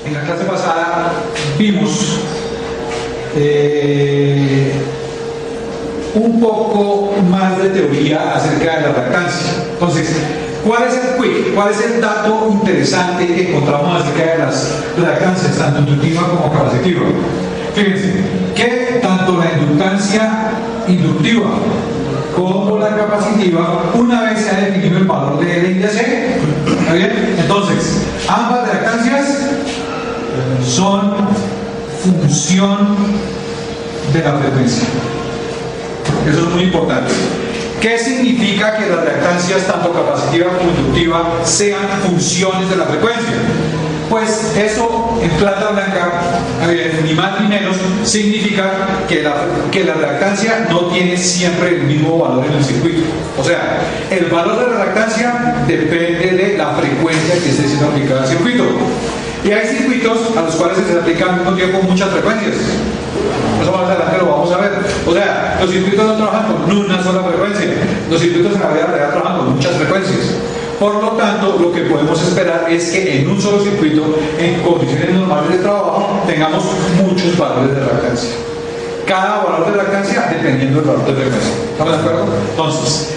En la clase pasada vimos un poco más de teoría acerca de la reactancia. Entonces, ¿cuál es el quick? ¿Cuál es el dato interesante que encontramos acerca de las reactancias, tanto inductiva como capacitiva? Fíjense que tanto la inductancia inductiva como la capacitiva, una vez se ha definido el valor de L y de C, ¿está bien? Entonces, ambas reactancias son función de la frecuencia. Eso es muy importante. ¿Qué significa que las reactancias, tanto capacitiva como inductiva, sean funciones de la frecuencia? Pues eso, en plata blanca, ni más ni menos, significa que la reactancia no tiene siempre el mismo valor en el circuito. O sea, el valor de la reactancia depende de la frecuencia que esté siendo aplicada al circuito. Y hay circuitos a los cuales se les aplica al mismo tiempo muchas frecuencias. Eso más adelante lo vamos a ver. O sea, los circuitos no trabajan con una sola frecuencia. Los circuitos en la vida real trabajan con muchas frecuencias. Por lo tanto, lo que podemos esperar es que en un solo circuito, en condiciones normales de trabajo, tengamos muchos valores de reactancia. Cada valor de reactancia dependiendo del valor de frecuencia. ¿Estamos de acuerdo? Entonces,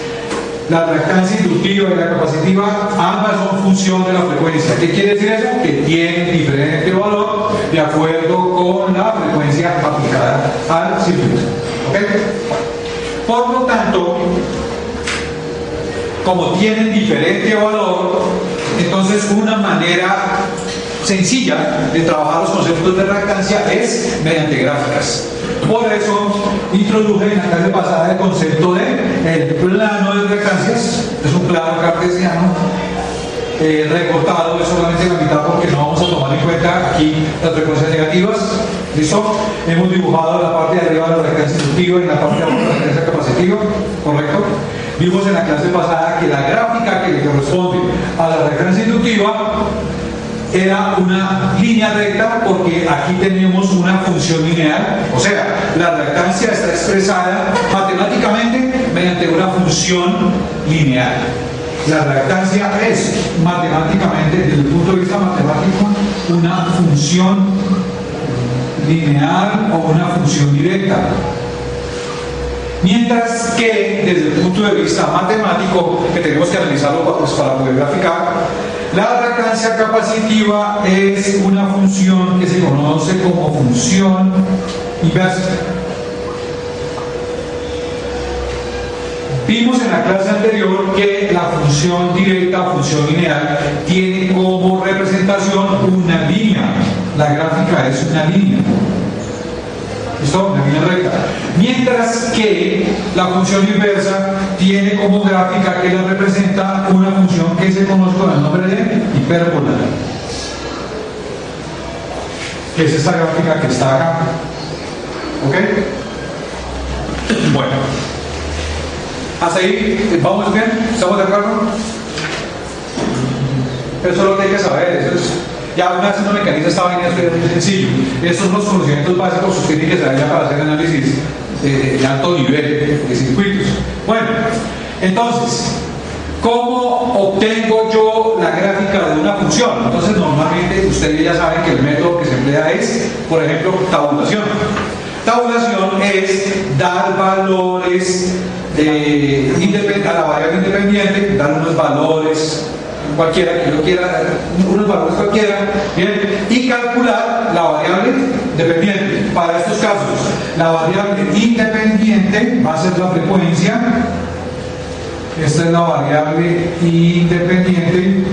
la reactancia inductiva y la capacitiva, ambas son función de la frecuencia. ¿Qué quiere decir eso? Que tienen diferente valor de acuerdo con la frecuencia aplicada al circuito. ¿Ok? Por lo tanto, como tienen diferente valor, entonces una manera sencilla de trabajar los conceptos de reactancia es mediante gráficas. Por eso introduje en la clase pasada el concepto de el plano de reactancias. Es un plano cartesiano recortado, es solamente la mitad porque no vamos a tomar en cuenta aquí las frecuencias negativas. ¿Listo? Hemos dibujado la parte de arriba de la reactancia inductiva y la parte de abajo de la reactancia capacitiva, ¿correcto? Vimos en la clase pasada que la gráfica que le corresponde a la reactancia inductiva era una línea recta porque aquí tenemos una función lineal, o sea, la reactancia está expresada matemáticamente mediante una función lineal. La reactancia es matemáticamente, desde el punto de vista matemático, una función lineal o una función directa. Mientras que desde el punto de vista matemático, que tenemos que analizarlo pues, para poder graficar, la reactancia capacitiva es una función que se conoce como función inversa. Vimos en la clase anterior que la función directa o función lineal tiene como representación una línea. La gráfica es una línea. ¿Listo? Una línea recta. Mientras que la función inversa tiene como gráfica que la representa una función que se conoce con el nombre de hipérbola. Que es esta gráfica que está acá. ¿Ok? Bueno. Hasta ahí, ¿vamos bien? ¿Estamos de acuerdo? Eso es lo que hay que saber. Eso es, ya una vez uno mecaniza esta vaina, esto es muy sencillo. Estos son los conocimientos básicos que usted tiene que saber ya para hacer análisis de alto nivel de circuitos. Bueno, entonces, ¿cómo obtengo yo la gráfica de una función? Entonces, normalmente ustedes ya saben que el método que se emplea es, por ejemplo, tabulación. Tabulación es dar valores a la variable independiente, dar unos valores cualquiera, que yo quiera, unos valores cualquiera, bien, y calcular la variable dependiente. Para estos casos, la variable independiente va a ser la frecuencia. Esta es la variable independiente,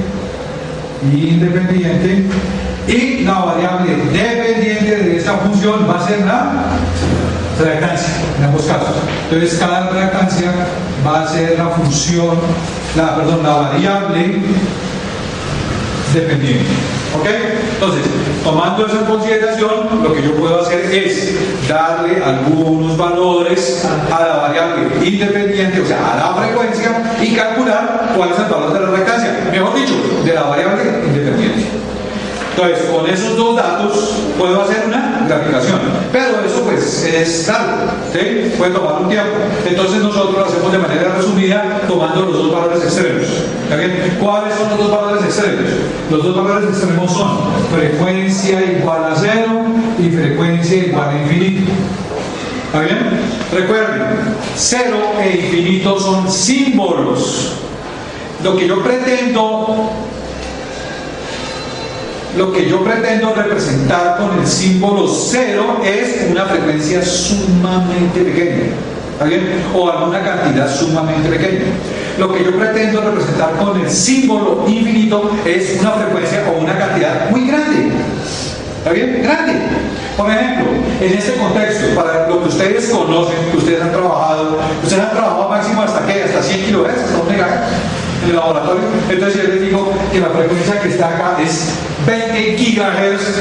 y la variable dependiente de esta función va a ser la reactancia, en ambos casos. Entonces, cada reactancia va a ser la función, la variable dependiente. ¿Ok? Entonces, tomando eso en consideración, lo que yo puedo hacer es darle algunos valores a la variable independiente, o sea, a la frecuencia, y calcular cuál es el valor de la reactancia. Mejor dicho, de la variable independiente. Entonces, con esos dos datos puedo hacer una graficación, pero eso pues es largo, ¿sí? Puede tomar un tiempo. Entonces nosotros lo hacemos de manera resumida tomando los dos valores extremos. ¿Está bien? ¿Cuáles son los dos valores extremos? Los dos valores extremos son frecuencia igual a 0 y frecuencia igual a infinito. ¿Está bien? Recuerden, 0 e infinito son símbolos. Lo que yo pretendo representar con el símbolo 0 es una frecuencia sumamente pequeña, ¿está bien? O alguna cantidad sumamente pequeña. Lo que yo pretendo representar con el símbolo infinito es una frecuencia o una cantidad muy grande, ¿está bien? Grande. Por ejemplo, en este contexto, para lo que ustedes conocen, que ustedes han trabajado máximo hasta ¿qué? Hasta 100 kHz, hasta 1 MHz en el laboratorio. Entonces yo les digo que la frecuencia que está acá es 20 GHz.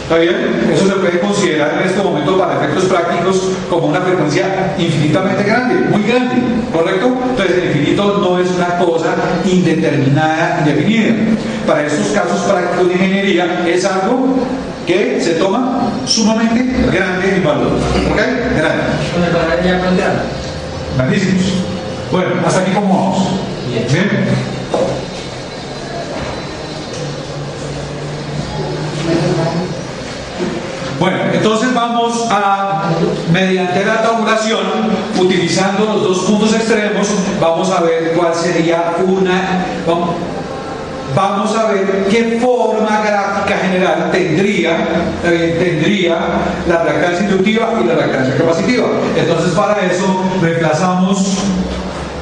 ¿Está bien? Eso se puede considerar en este momento para efectos prácticos como una frecuencia infinitamente grande, muy grande, ¿correcto? Entonces el infinito no es una cosa indeterminada, indefinida. Para estos casos prácticos de ingeniería es algo que se toma sumamente grande en valor. ¿Ok? Grande. Con el valor ya planteado. Grandísimos. Bueno, hasta aquí cómo vamos. Bien. Bueno, entonces vamos a, mediante la tabulación, utilizando los dos puntos extremos, vamos a ver cuál sería vamos a ver qué forma gráfica general tendría la reactancia inductiva y la reactancia capacitiva. Entonces para eso reemplazamos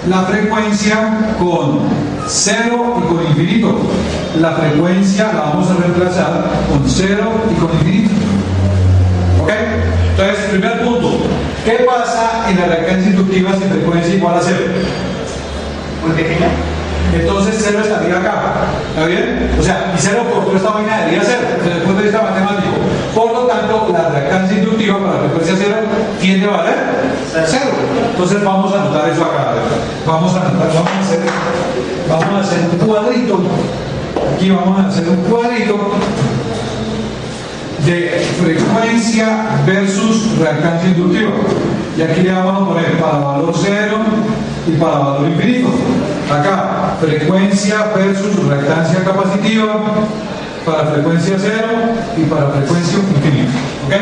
la frecuencia con 0 y con infinito. La frecuencia la vamos a reemplazar con 0 y con infinito. ¿Ok? Entonces, primer punto. ¿Qué pasa en la reactancia inductiva si frecuencia igual a 0? Muy pequeña. Entonces 0 estaría acá. ¿Está bien? O sea, y 0 por toda esta vaina daría 0 desde el punto de vista matemático. Por lo tanto, la reactancia inductiva para la frecuencia 0 tiende a valer 0. Entonces vamos a anotar eso acá. Vamos a hacer un cuadrito. Aquí vamos a hacer un cuadrito de frecuencia versus reactancia inductiva. Y aquí le vamos a poner para valor 0 y para valor infinito. Acá, frecuencia versus reactancia capacitiva para frecuencia 0 y para frecuencia infinita. ¿Ok?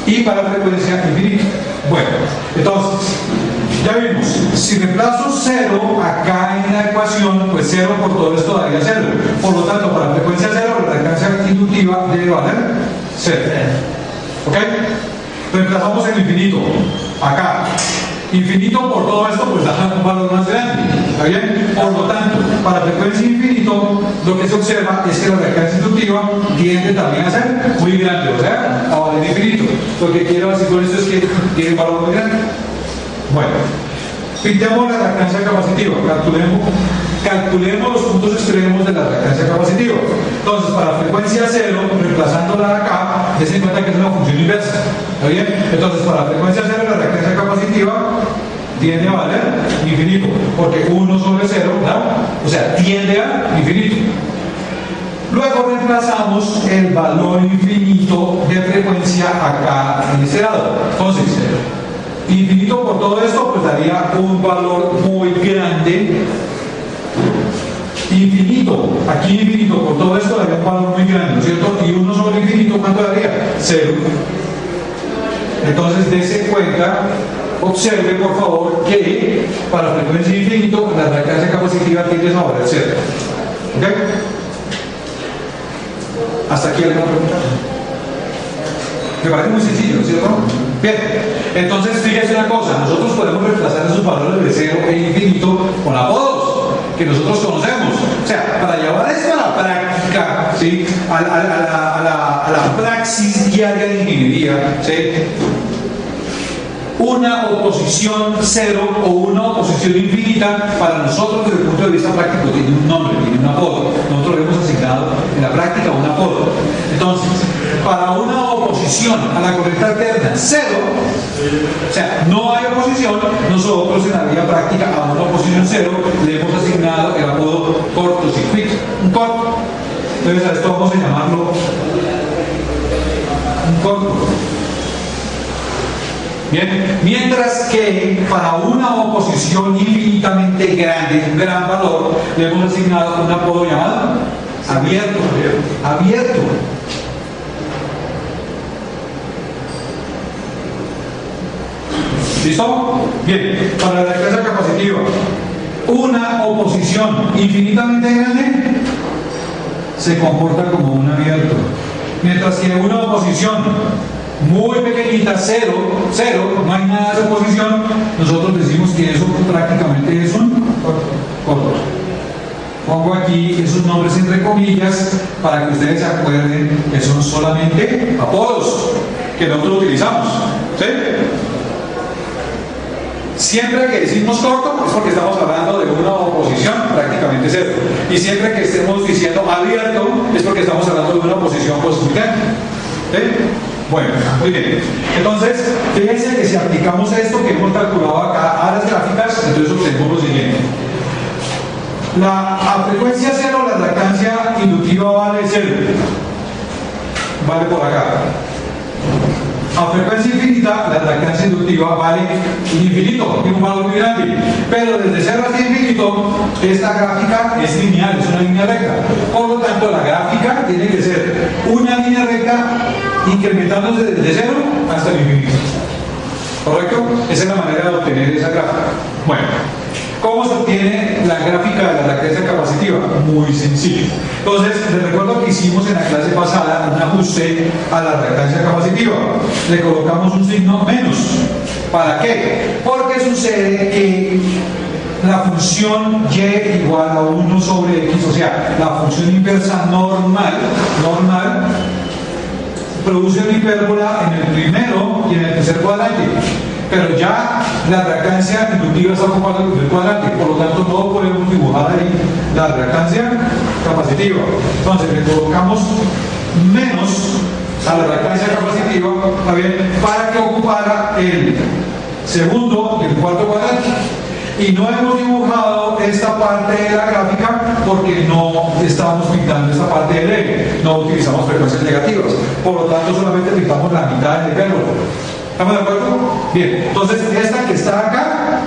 Y para frecuencia infinita. Bueno, entonces, ya vimos, si reemplazo 0 acá en la ecuación, pues 0 por todo esto daría 0. Por lo tanto, para frecuencia 0, la reactancia inductiva debe valer 0. ¿Ok? Reemplazamos el infinito acá. Infinito por todo esto, pues da un valor más grande. ¿Está bien? Por lo tanto, para frecuencia infinito, lo que se observa es que la reactancia inductiva tiende también a ser muy grande, o sea, a valer infinito. Lo que quiero decir con esto es que tiene un valor muy grande. Bueno, pintemos la reactancia capacitiva, calculemos los puntos extremos de la reactancia capacitiva. Entonces, para frecuencia 0, reemplazándola de acá, dense cuenta que es una función inversa. ¿Está bien? Entonces, para frecuencia 0, la reactancia capacitiva tiende a valer infinito, porque 1 sobre 0, ¿verdad? O sea, tiende a infinito. Luego reemplazamos el valor infinito de frecuencia acá en este lado. Entonces, infinito por todo esto, pues daría un valor muy grande. Infinito, aquí infinito por todo esto daría un valor muy grande, ¿no es cierto? Y 1 sobre infinito, ¿cuánto daría? 0. Entonces, dése cuenta, observe por favor que para frecuencia infinito la reactancia capacitiva tiende a valer 0. ¿Ok? ¿Hasta aquí alguna pregunta? Me parece muy sencillo, ¿cierto? Bien, entonces fíjese una cosa, nosotros podemos reemplazar esos valores de 0 e infinito con apodos que nosotros conocemos. O sea, para llevar esto a la práctica, ¿sí? a la praxis diaria de ingeniería, ¿sí? Una oposición 0 o una oposición infinita, para nosotros desde el punto de vista práctico tiene un nombre, tiene un apodo. Nosotros le hemos asignado en la práctica un apodo. Entonces, para una oposición a la corriente alterna 0, o sea, no hay oposición, nosotros en la vía práctica a una oposición 0 le hemos asignado el apodo cortocircuito, un corto. Entonces a esto vamos a llamarlo un corto. Bien, mientras que para una oposición infinitamente grande, un gran valor, le hemos asignado un apodo llamado abierto. Abierto. ¿Listo? Bien, para la defensa capacitiva, una oposición infinitamente grande se comporta como un abierto, mientras que una oposición muy pequeñita, cero, no hay nada de oposición, nosotros decimos que eso prácticamente es un corto. Pongo aquí esos nombres entre comillas para que ustedes se acuerden que son solamente apodos que nosotros utilizamos. ¿Sí? Siempre que decimos corto es porque estamos hablando de una oposición prácticamente cero. Y siempre que estemos diciendo abierto es porque estamos hablando de una oposición constituyente. ¿Sí? Bueno, muy bien. Entonces, fíjense que si aplicamos esto que hemos calculado acá a las gráficas, entonces obtenemos lo siguiente. A frecuencia cero, la reactancia inductiva vale 0. Vale por acá. A frecuencia infinita, la reactancia inductiva vale infinito, tiene un valor muy grande. Pero desde 0 hasta infinito, esta gráfica es lineal, es una línea recta. Por lo tanto, la gráfica tiene que ser una línea recta incrementándose desde 0 hasta el infinito. ¿Correcto? Esa es la manera de obtener esa gráfica. Bueno, ¿cómo se obtiene la gráfica de la reactancia capacitiva? Muy sencillo. Entonces, les recuerdo que hicimos en la clase pasada un ajuste a la reactancia capacitiva. Le colocamos un signo menos. ¿Para qué? Porque sucede que la función y igual a 1 sobre x, o sea, la función inversa normal, produce una hipérbola en el primero y en el tercer cuadrante. Pero ya la reactancia inductiva está ocupando el primer cuadrante, por lo tanto no podemos dibujar ahí la reactancia capacitiva. Entonces le colocamos menos a la reactancia capacitiva, ¿está bien?, para que ocupara el segundo y el cuarto cuadrante. Y no hemos dibujado esta parte de la gráfica porque no estamos pintando esta parte del eje, no utilizamos frecuencias negativas, por lo tanto solamente pintamos la mitad del hipérbolo. ¿Estamos de acuerdo? Bien, entonces esta que está acá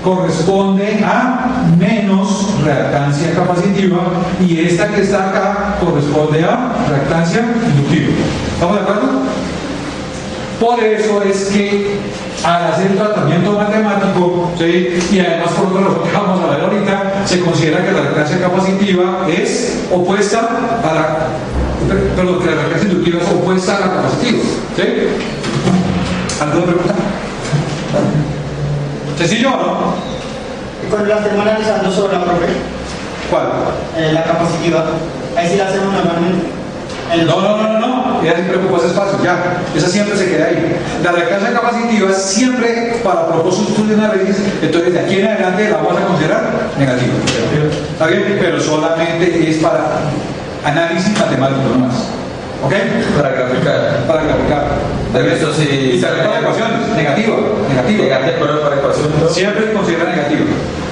corresponde a menos reactancia capacitiva y esta que está acá corresponde a reactancia inductiva. ¿Estamos de acuerdo? Por eso es que al hacer el tratamiento matemático, ¿sí?, y además por otro lado que vamos a ver ahorita, se considera que la reactancia capacitiva es opuesta a la, perdón, que la reactancia inductiva es opuesta a la capacitiva. ¿Sí? ¿Alguna pregunta? ¿Sencillo o no? Y cuando la estemos analizando sobre la profe, ¿Cuál? La capacitiva, ahí sí la hacemos normalmente. No, ya sin preocuparse espacio, ya, esa siempre se queda ahí. La reactancia capacitiva siempre para propósitos de análisis, entonces de aquí en adelante la vamos a considerar negativa. ¿Está bien? Pero solamente es para análisis matemático nomás. ¿Ok? Para graficar. Para graficar. De eso sí. Y sacar para ecuaciones, negativa. Pero para ecuación no. Siempre se considera negativa.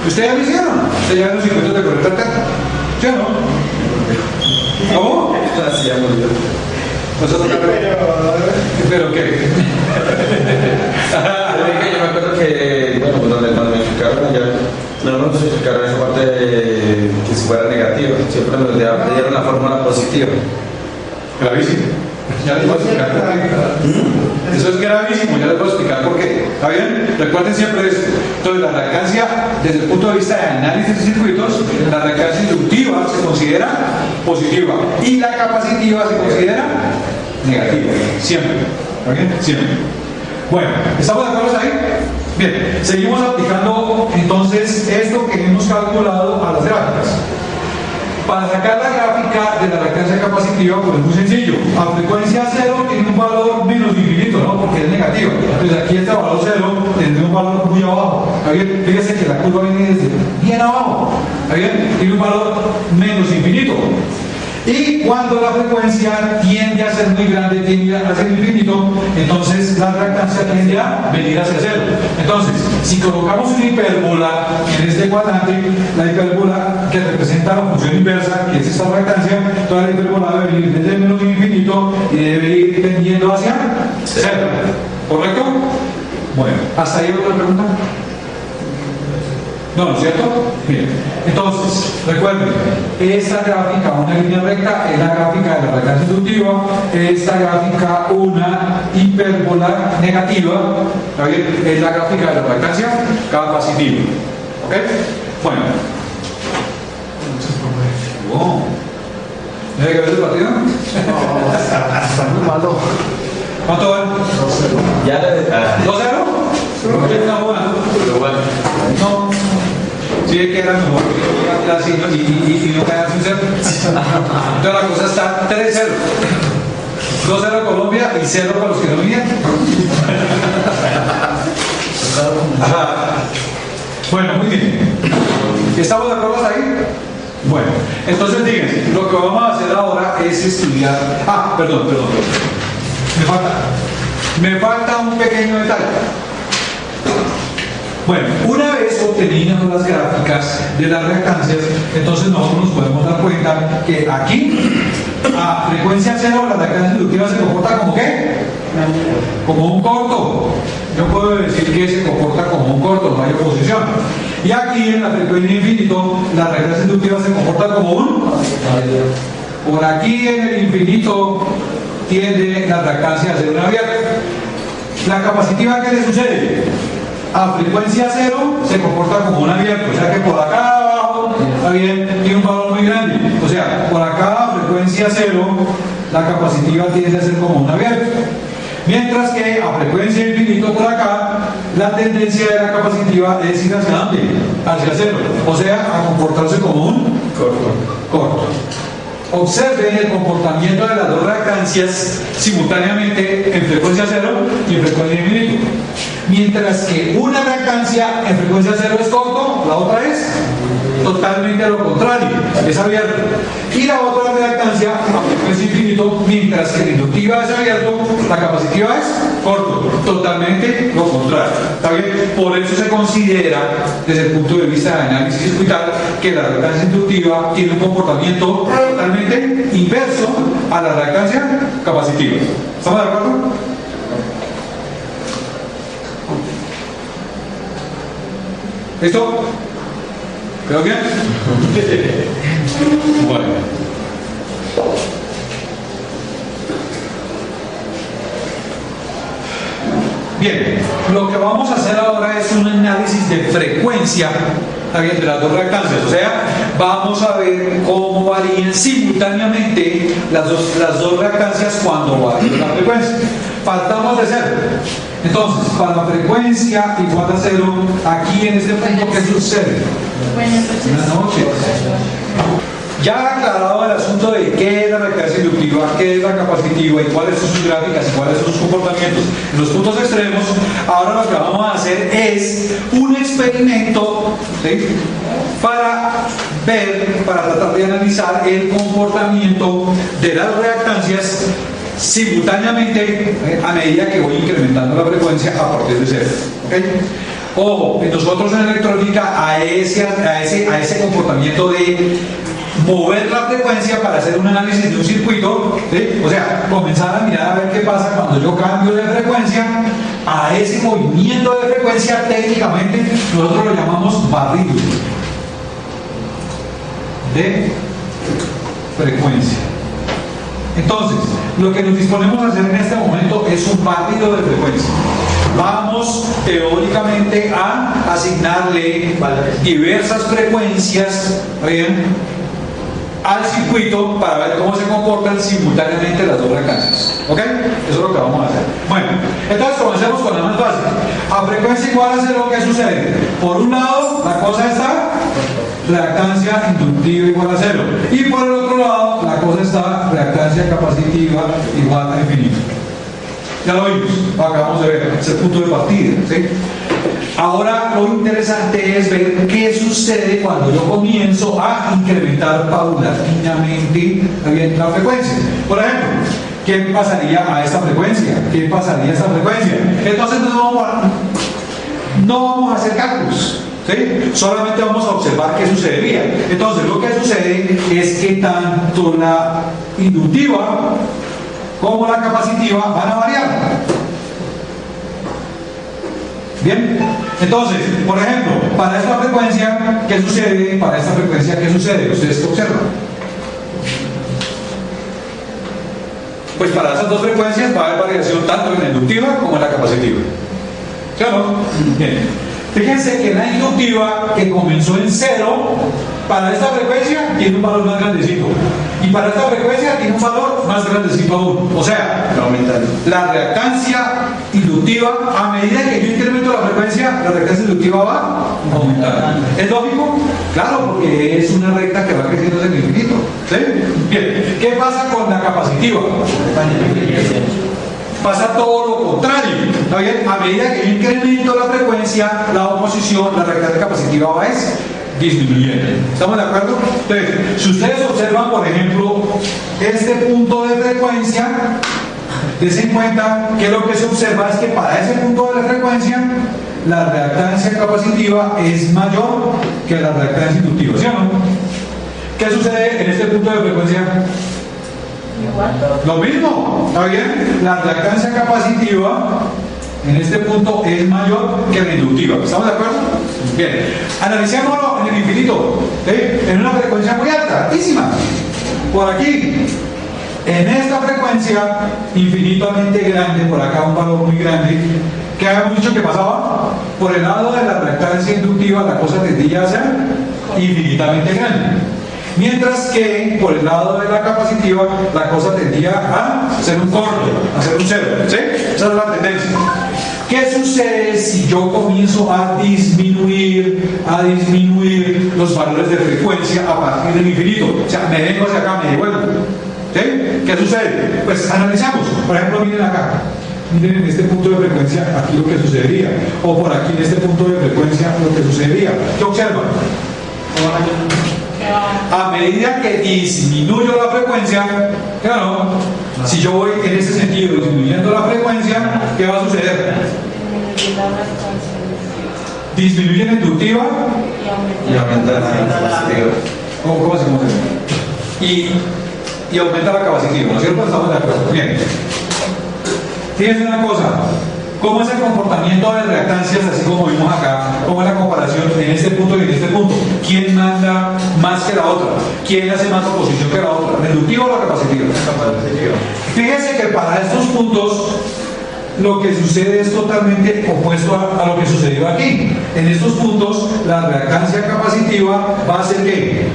¿Ustedes ya lo hicieron? ¿Ustedes ya ven los circuitos de corriente alterna? ¿Sí o no? ¿Cómo? Así ya murió. ¿Pero qué? Yo me acuerdo que, bueno, cuando me explicaron ya, no nos explicaron esa parte de que si fuera negativa, siempre nos dieron la fórmula positiva. Gravísimo. Ya les voy a explicar por qué. Eso es gravísimo, ya les voy a explicar por qué. ¿Está bien? Recuerden siempre esto. Entonces, la reactancia, desde el punto de vista de análisis de circuitos, la reactancia inductiva se considera positiva y la capacitiva se considera negativa. Siempre. ¿Está bien? Siempre. Bueno, ¿estamos de acuerdo ahí? Bien, seguimos aplicando entonces esto que hemos calculado a las gráficas. Para sacar la gráfica de la reactancia capacitiva, pues es muy sencillo. A frecuencia cero tiene un valor menos infinito, ¿no? Porque es negativo. Entonces aquí este valor cero tendría un valor muy abajo. Fíjense que la curva viene desde bien abajo. ¿Está bien? Tiene un valor menos infinito. Y cuando la frecuencia tiende a ser muy grande, tiende a ser infinito, entonces la reactancia tiende a venir hacia cero. Entonces, si colocamos una hipérbola en este cuadrante, la hipérbola que representa la función inversa, que es esta reactancia, toda la hipérbola debe venir desde menos infinito y debe ir tendiendo hacia cero. ¿Correcto? Bueno, ¿hasta ahí otra pregunta? No, ¿no es cierto? Bien. Entonces, recuerden, esta gráfica, una línea recta, es la gráfica de la reactancia inductiva, esta gráfica, una hipérbola negativa, ¿está bien? Es la gráfica de la reactancia capacitiva. ¿Ok? Bueno. Wow. ¿Me que ver el partido? No, está muy malo. ¿Cuánto van? 2-0. Ya le. ¿2-0? No tiene una buena. Pero bueno. No. Sí, es que era mejor que la así y no quedarse un 0. Entonces la cosa está 3-0. 2-0 Colombia y 0 para los que no vinieron. Ajá. Bueno, muy bien. ¿Estamos de acuerdo hasta ahí? Bueno, entonces díganse, lo que vamos a hacer ahora es estudiar. Perdón. Me falta un pequeño detalle. Bueno, una vez obtenidas las gráficas de las reactancias, entonces nosotros nos podemos dar cuenta que aquí, a frecuencia cero, la reactancia inductiva se comporta como ¿qué? Como un corto. Yo puedo decir que se comporta como un corto, no hay oposición. Y aquí en la frecuencia infinito, la reactancia inductiva se comporta como un. Por aquí en el infinito tiende la reactancia a ser una abierta. La capacitiva, ¿qué le sucede? A frecuencia cero se comporta como un abierto, o sea que por acá abajo, está bien, tiene un valor muy grande. O sea, por acá a frecuencia cero, la capacitiva tiende a ser como un abierto. Mientras que a frecuencia infinito por acá, la tendencia de la capacitiva es ir hacia dónde? Hacia cero. O sea, a comportarse como un corto. Observen el comportamiento de las dos reactancias simultáneamente en frecuencia cero y en frecuencia infinito. Mientras que una reactancia en frecuencia cero es corto, la otra es totalmente lo contrario, es abierto. Y la otra reactancia a frecuencia infinito, mientras que la inductiva es abierto, la capacitiva es corto, totalmente lo contrario. ¿Está bien? Por eso se considera, desde el punto de vista de análisis circuital, que la reactancia inductiva tiene un comportamiento totalmente inverso a la reactancia capacitiva. ¿Estamos de acuerdo? ¿Listo? ¿Quedó bien? Bueno. Bien, lo que vamos a hacer ahora es un análisis de frecuencia de las dos reactancias, o sea, vamos a ver cómo varían simultáneamente las dos reactancias cuando varía la frecuencia. Partamos de cero. Entonces, para la frecuencia igual a cero, aquí en este punto, ¿qué sucede? Buenas noches. Ya aclarado el asunto de qué es la reactancia inductiva, qué es la capacitiva y cuáles son sus gráficas y cuáles son sus comportamientos en los puntos extremos, ahora lo que vamos a hacer es un experimento, ¿sí?, para tratar de analizar el comportamiento de las reactancias simultáneamente a medida que voy incrementando la frecuencia a partir de cero. ¿Okay? Ojo, nosotros en electrónica a ese comportamiento de mover la frecuencia para hacer un análisis de un circuito, ¿sí?, o sea, comenzar a mirar a ver qué pasa cuando yo cambio de frecuencia, a ese movimiento de frecuencia técnicamente nosotros lo llamamos barrido de frecuencia. Entonces, lo que nos disponemos a hacer en este momento es un barrido de frecuencia. Vamos teóricamente a asignarle diversas frecuencias, ¿bien?, al circuito para ver cómo se comportan simultáneamente las dos reactancias. ¿Ok? Eso es lo que vamos a hacer. Bueno, entonces comencemos con la más fácil. A frecuencia igual a cero, ¿qué sucede? Por un lado, la cosa está reactancia inductiva igual a cero. Y por el otro lado, la cosa está reactancia capacitiva igual a infinito. Ya lo vimos, acabamos de ver, es el punto de partida, ¿sí? Ahora lo interesante es ver qué sucede cuando yo comienzo a incrementar paulatinamente la frecuencia. Por ejemplo, ¿qué pasaría a esta frecuencia? ¿Qué pasaría a esta frecuencia? Entonces no vamos a hacer cálculos, ¿sí? Solamente vamos a observar qué sucedería. Entonces lo que sucede es que tanto la inductiva como la capacitiva van a variar. Bien, entonces, por ejemplo, para esta frecuencia, ¿qué sucede? Para esta frecuencia, ¿qué sucede? Ustedes qué observan. Pues para esas dos frecuencias va a haber variación tanto en la inductiva como en la capacitiva. ¿Sí o no? Bien. Fíjense que la inductiva, que comenzó en 0, para esta frecuencia tiene un valor más grandecito. Y para esta frecuencia tiene un valor más grandecito aún. O sea, la reactancia inductiva, a medida que yo incremento la frecuencia, la reactancia inductiva va a aumentar. ¿Es lógico? Claro, porque es una recta que va creciendo en el infinito. ¿Sí? Bien. ¿Qué pasa con la capacitiva? Pasa todo lo contrario. ¿Está bien? A medida que yo incremento la frecuencia, la oposición, la reactancia capacitiva va disminuyendo. ¿Estamos de acuerdo? Entonces, si ustedes observan, por ejemplo, este punto de frecuencia, dense en cuenta que lo que se observa es que para ese punto de la frecuencia, la reactancia capacitiva es mayor que la reactancia inductiva, ¿sí o no? ¿Qué sucede en este punto de frecuencia? Lo mismo, ¿está bien? La reactancia capacitiva en este punto es mayor que la inductiva. ¿Estamos de acuerdo? Bien. Analicémoslo en el infinito, ¿sí? En una frecuencia muy alta, altísima. Por aquí, en esta frecuencia infinitamente grande, por acá un valor muy grande, ¿qué habíamos dicho que pasaba? Por el lado de la reactancia inductiva la cosa tendría a ser infinitamente grande. Mientras que por el lado de la capacitiva la cosa tendría a ser un corto, a ser un cero, ¿sí? Esa es la tendencia. ¿Qué sucede si yo comienzo a disminuir los valores de frecuencia a partir del infinito? O sea, me vengo hacia acá, me devuelvo. ¿Sí? ¿Qué sucede? Pues analizamos. Por ejemplo, miren acá. Miren en este punto de frecuencia aquí lo que sucedería. O por aquí en este punto de frecuencia lo que sucedería. ¿Qué observan? A medida que disminuyo la frecuencia, claro, si yo voy en este sentido disminuyendo la frecuencia, ¿qué va a suceder? Disminuye la inductiva y aumenta la capacitiva. ¿Cómo se llama? Y aumenta la capacitiva, ¿no es cierto? Estamos de acuerdo. Bien. Fíjense una cosa. ¿Cómo es el comportamiento de reactancias, así como vimos acá? ¿Cómo es la comparación en este punto y en este punto? ¿Quién manda más que la otra? ¿Quién hace más oposición que la otra? ¿La inductiva o la capacitiva? Fíjense que para estos puntos lo que sucede es totalmente opuesto a lo que sucedió aquí. En estos puntos la reactancia capacitiva va a ser ¿qué?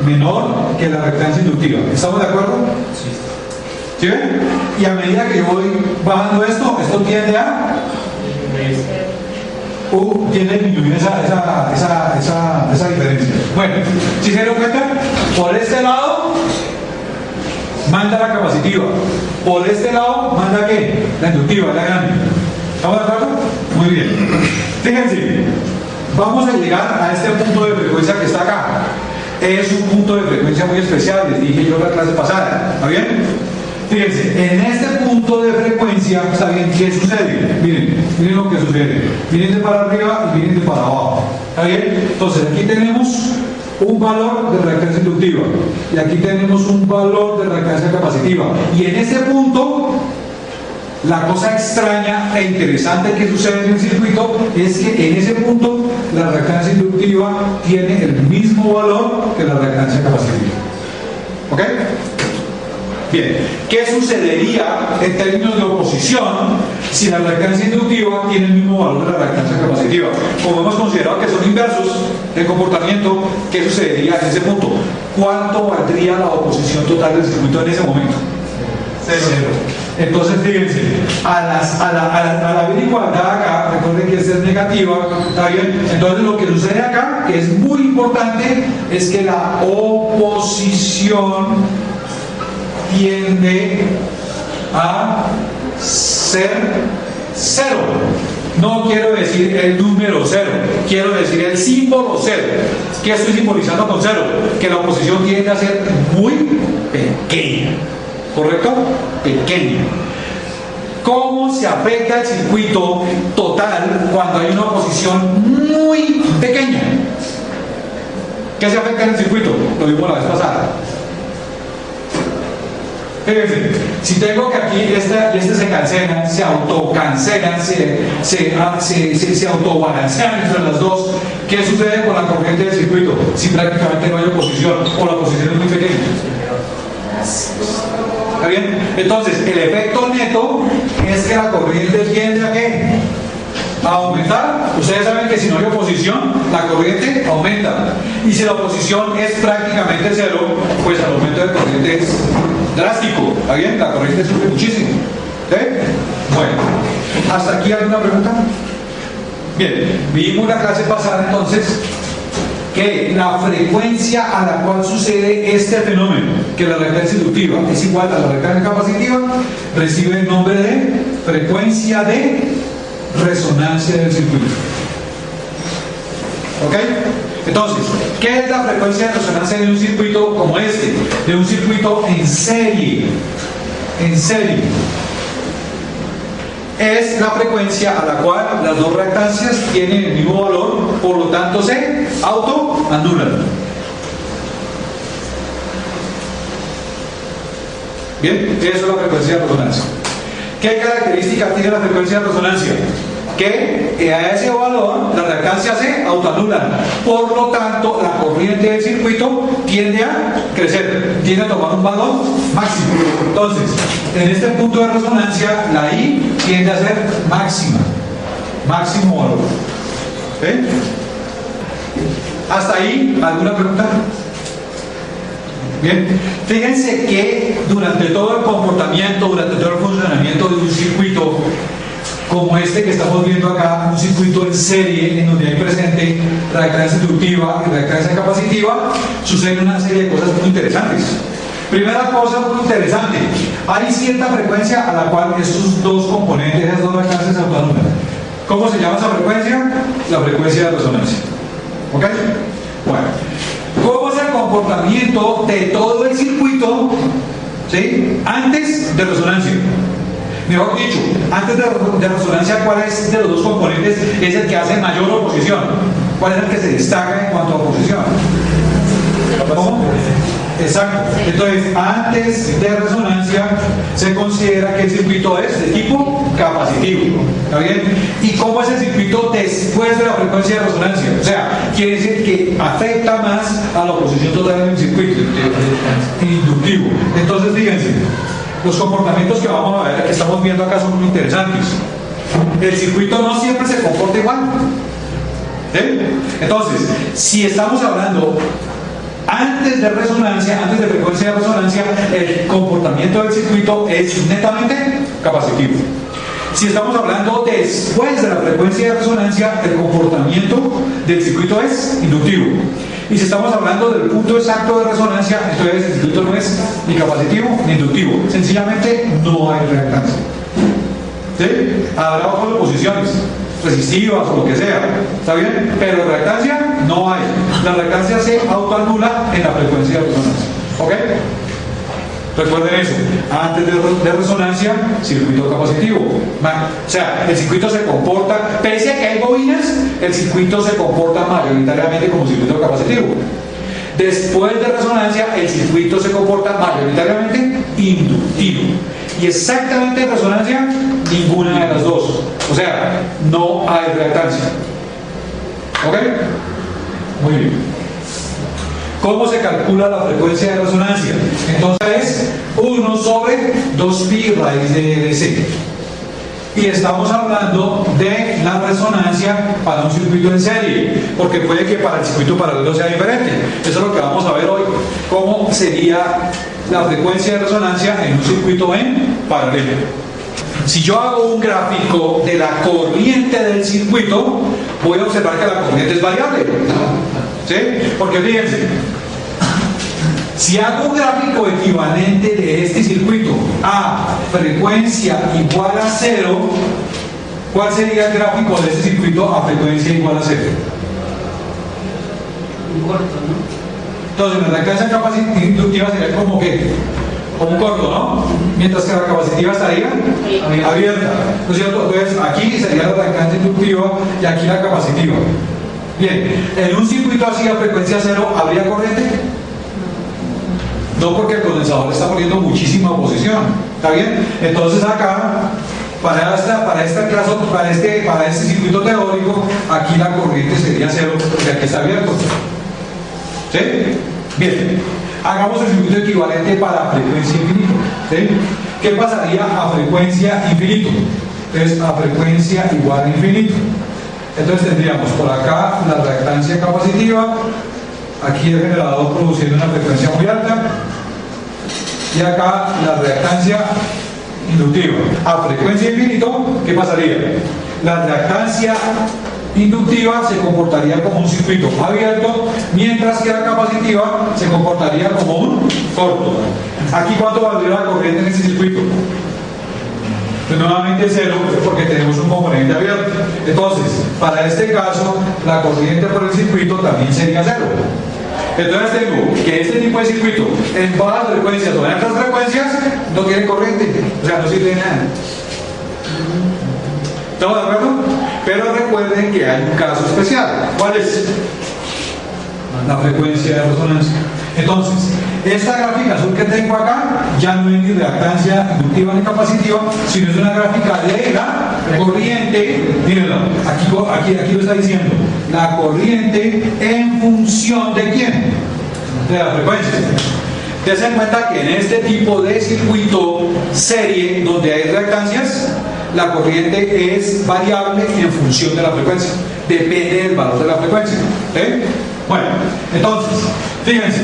Menor que la reactancia inductiva. ¿Estamos de acuerdo? Sí. ¿Sí ven? Y a medida que yo voy bajando esto tiende a tiende a disminuir esa diferencia. Bueno, si se dieron cuenta, por este lado manda la capacitiva, por este lado manda ¿qué? La inductiva, la grande. ¿Estamos de acuerdo? Muy bien. Fíjense, vamos a llegar a este punto de frecuencia que está acá. Es un punto de frecuencia muy especial, les dije yo en la clase pasada. ¿Está bien? Fíjense, en este punto de frecuencia, ¿saben qué sucede? Miren lo que sucede. Miren de para arriba y miren de para abajo. ¿Está bien? Entonces, aquí tenemos un valor de reactancia inductiva y aquí tenemos un valor de reactancia capacitiva. Y en este punto, la cosa extraña e interesante que sucede en el circuito es que en ese punto la reactancia inductiva tiene el mismo valor que la reactancia capacitiva. ¿Ok? Bien, ¿qué sucedería en términos de oposición si la reactancia inductiva tiene el mismo valor de la reactancia capacitiva? Como hemos considerado que son inversos el comportamiento, ¿qué sucedería en ese punto? ¿Cuánto valdría la oposición total del circuito en ese momento? Cero. Entonces, fíjense, al haber igualdad acá, recuerden que esta es negativa, ¿está bien? Entonces, lo que sucede acá, que es muy importante, es que la oposición tiende a ser cero. No quiero decir el número 0, quiero decir el símbolo 0. ¿Qué estoy simbolizando con 0? Que la oposición tiende a ser muy pequeña. ¿Correcto? Pequeña. ¿Cómo se afecta el circuito total cuando hay una oposición muy pequeña? ¿Qué se afecta en el circuito? Lo vimos la vez pasada. Fíjense, si tengo que aquí este y este se cancelan, se autocancelan, se autobalancean entre las dos, ¿qué sucede con la corriente del circuito? Si prácticamente no hay oposición o la oposición es muy pequeña. ¿Está bien? Entonces, el efecto neto es que la corriente tiende a ¿qué? A aumentar. Ustedes saben que si no hay oposición, la corriente aumenta. Y si la oposición es prácticamente 0, pues el aumento de corriente es drástico. ¿Está bien? La corriente sube muchísimo. ¿Sí? Bueno, ¿hasta aquí alguna pregunta? Bien, vimos la clase pasada entonces que la frecuencia a la cual sucede este fenómeno, que la reactancia inductiva es igual a la reactancia capacitiva, recibe el nombre de frecuencia de resonancia del circuito. ¿Ok? Entonces, ¿qué es la frecuencia de resonancia de un circuito como este? De un circuito en serie. En serie. Es la frecuencia a la cual las dos reactancias tienen el mismo valor, por lo tanto se autoanulan. Bien, eso es la frecuencia de resonancia. ¿Qué características tiene la frecuencia de resonancia? Que a ese valor las reactancias se autoanulan, por lo tanto la corriente del circuito tiende a crecer, tiende a tomar un valor máximo. Entonces, en este punto de resonancia la I tiende a ser máxima, máximo valor. ¿Sí? ¿Hasta ahí alguna pregunta? Bien, fíjense que durante todo el comportamiento, durante todo el funcionamiento de un circuito como este que estamos viendo acá, un circuito en serie en donde hay presente reactancia inductiva y reactancia capacitiva, sucede una serie de cosas muy interesantes. Primera cosa muy interesante, hay cierta frecuencia a la cual estos dos componentes, esas dos reactancias se autoanulan. ¿Cómo se llama esa frecuencia? La frecuencia de resonancia. ¿Ok? Bueno, ¿cómo es el comportamiento de todo el circuito, ¿sí?, antes de resonancia? Mejor dicho, antes de resonancia, ¿cuál es de los dos componentes es el que hace mayor oposición? ¿Cuál es el que se destaca en cuanto a oposición? ¿Cómo? Exacto. Entonces, antes de resonancia se considera que el circuito es de tipo capacitivo. ¿Está bien? ¿Y cómo es el circuito después de la frecuencia de resonancia? O sea, quiere decir que afecta más a la oposición total del circuito inductivo. Entonces, fíjense, los comportamientos que vamos a ver, que estamos viendo acá, son muy interesantes. El circuito no siempre se comporta igual. ¿Sí? Entonces, si estamos hablando antes de resonancia, antes de frecuencia de resonancia, el comportamiento del circuito es netamente capacitivo. Si estamos hablando después de la frecuencia de resonancia, el comportamiento del circuito es inductivo. Y si estamos hablando del punto exacto de resonancia, entonces el circuito no es ni capacitivo ni inductivo. Sencillamente no hay reactancia. ¿Sí? Habrá otras oposiciones resistivas o lo que sea, ¿está bien? Pero reactancia no hay. La reactancia se autoanula en la frecuencia de resonancia. ¿Ok? Recuerden eso, antes de resonancia, circuito capacitivo. O sea, el circuito se comporta, pese a que hay bobinas, el circuito se comporta mayoritariamente como circuito capacitivo. Después de resonancia, el circuito se comporta mayoritariamente inductivo. Y exactamente en resonancia, ninguna de las dos. O sea, no hay reactancia. ¿Ok? Muy bien. ¿Cómo se calcula la frecuencia de resonancia? Entonces, 1 sobre 2pi raíz de C. Y estamos hablando de la resonancia para un circuito en serie, porque puede que para el circuito paralelo sea diferente. Eso es lo que vamos a ver hoy. ¿Cómo sería la frecuencia de resonancia en un circuito en paralelo? Si yo hago un gráfico de la corriente del circuito, voy a observar que la corriente es variable. ¿Sí? Porque fíjense, si hago un gráfico equivalente de este circuito a frecuencia igual a 0, ¿Cuál sería el gráfico de este circuito a frecuencia igual a 0? Un corto, ¿no? Entonces, la reactancia inductiva sería como que, como un corto, ¿no? Mientras que la capacitiva estaría abierta. ¿No es cierto? Entonces, aquí sería la reactancia inductiva y aquí la capacitiva. Bien, en un circuito así a frecuencia 0, ¿habría corriente? No, porque el condensador está poniendo muchísima oposición. ¿Está bien? Entonces acá, para este circuito teórico, aquí la corriente sería 0, porque aquí está abierto. ¿Sí? Bien. Hagamos el circuito equivalente para frecuencia infinito. ¿Sí? ¿Qué pasaría a frecuencia infinito? Entonces, a frecuencia igual a infinito. Entonces tendríamos por acá la reactancia capacitiva, aquí el generador produciendo una frecuencia muy alta, y acá la reactancia inductiva. A frecuencia infinito, ¿qué pasaría? La reactancia inductiva se comportaría como un circuito abierto, mientras que la capacitiva se comportaría como un corto. Aquí, ¿cuánto valdría la corriente en este circuito? Pues nuevamente 0, porque tenemos un componente abierto. Entonces, para este caso, la corriente por el circuito también sería 0. Entonces tengo que este tipo de circuito en bajas frecuencias o en altas frecuencias no tiene corriente, o sea, no sirve de nada. ¿Estamos de acuerdo? Pero recuerden que hay un caso especial. ¿Cuál es? La frecuencia de resonancia. Entonces, esta gráfica azul que tengo acá ya no es ni reactancia inductiva ni capacitiva, sino es una gráfica de la corriente. Mírenlo, aquí lo está diciendo. La corriente en función de quién? De la frecuencia. Tense en cuenta que en este tipo de circuito serie donde hay reactancias, la corriente es variable en función de la frecuencia. Depende del valor de la frecuencia. ¿Sí? Bueno, entonces, fíjense,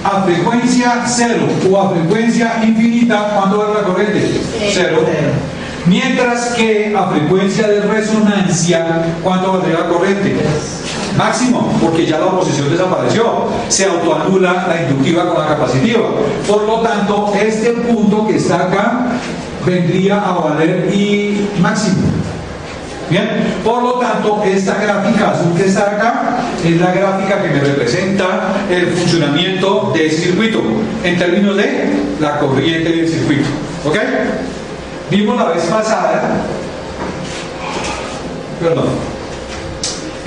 a frecuencia 0 o a frecuencia infinita, ¿cuánto vale la corriente? 0. Mientras que a frecuencia de resonancia, ¿cuánto valdría la corriente? Máximo, porque ya la oposición desapareció. Se autoanula la inductiva con la capacitiva. Por lo tanto, este punto que está acá vendría a valer I máximo. Bien, por lo tanto, esta gráfica azul que está acá es la gráfica que me representa el funcionamiento del circuito en términos de la corriente del circuito. ¿Ok? Vimos la vez pasada, perdón.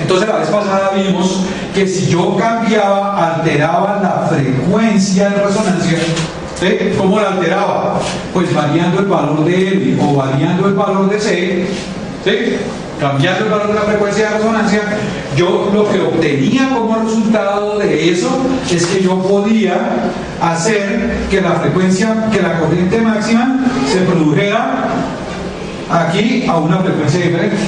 Entonces la vez pasada vimos que si yo cambiaba, alteraba la frecuencia de resonancia. ¿Sí? ¿Cómo la alteraba? Pues variando el valor de L o variando el valor de C. ¿Sí? Cambiando el valor de la frecuencia de resonancia, yo lo que obtenía como resultado de eso es que yo podía hacer que la frecuencia, que la corriente máxima se produjera aquí a una frecuencia diferente,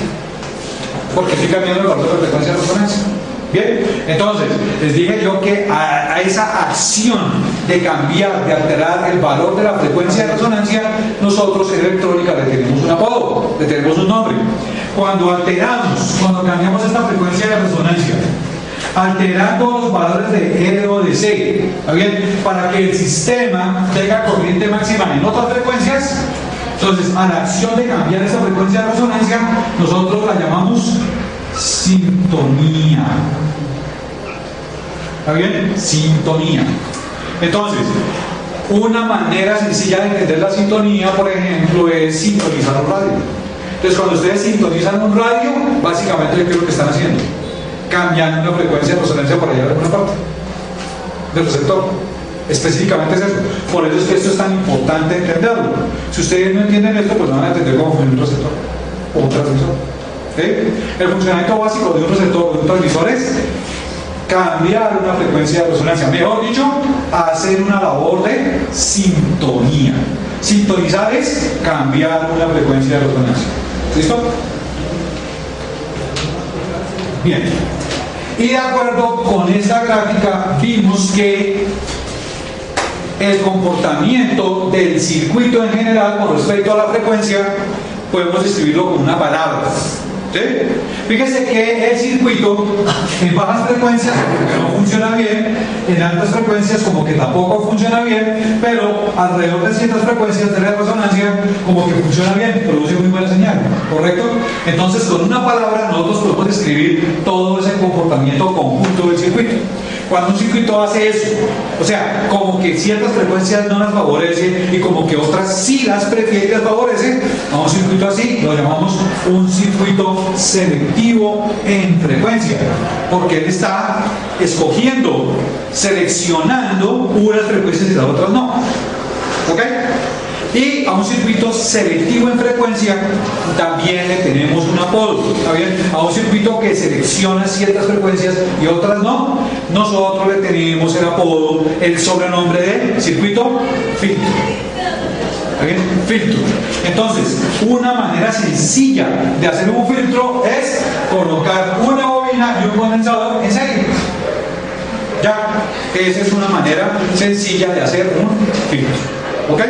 porque estoy cambiando el valor de la frecuencia de resonancia. Bien, entonces les dije yo que a esa acción de cambiar, de alterar el valor de la frecuencia de resonancia, nosotros en electrónica le tenemos un apodo, le tenemos un nombre. Cuando cambiamos esta frecuencia de resonancia, alterando los valores de L o de C, ¿está bien? Para que el sistema tenga corriente máxima en otras frecuencias, entonces a la acción de cambiar esa frecuencia de resonancia, nosotros la llamamos sintonía. ¿Está bien? Sintonía. Entonces, una manera sencilla de entender la sintonía, por ejemplo, es sintonizar un radio. Entonces, cuando ustedes sintonizan un radio, básicamente, ¿qué es lo que están haciendo? Cambiando una frecuencia de resonancia por allá de alguna parte del receptor. Específicamente es eso. Por eso es que esto es tan importante entenderlo. Si ustedes no entienden esto, pues no van a entender cómo funciona un receptor o un transmisor. ¿Sí? El funcionamiento básico de un receptor o de un transmisor es cambiar una frecuencia de resonancia, mejor dicho, hacer una labor de sintonía. Sintonizar es cambiar una frecuencia de resonancia. ¿Listo? Bien. Y de acuerdo con esta gráfica, vimos que el comportamiento del circuito en general con respecto a la frecuencia podemos describirlo con una palabra. ¿Sí? Fíjese que el circuito en bajas frecuencias como que no funciona bien, en altas frecuencias como que tampoco funciona bien, pero alrededor de ciertas frecuencias de la resonancia como que funciona bien, produce muy buena señal, ¿correcto? Entonces con una palabra nosotros podemos describir todo ese comportamiento conjunto del circuito. Cuando un circuito hace eso, o sea, como que ciertas frecuencias no las favorece y como que otras sí las prefiere y las favorece, a un circuito así lo llamamos un circuito selectivo en frecuencia, porque él está escogiendo, seleccionando unas frecuencias y las otras no. ¿Ok? Y a un circuito selectivo en frecuencia también le tenemos un apodo, ¿está bien? A un circuito que selecciona ciertas frecuencias y otras no, nosotros le tenemos el apodo, el sobrenombre de circuito filtro. ¿Está bien? Filtro. Entonces, una manera sencilla de hacer un filtro es colocar una bobina y un condensador en serie. Ya, esa es una manera sencilla de hacer un filtro. ¿Ok?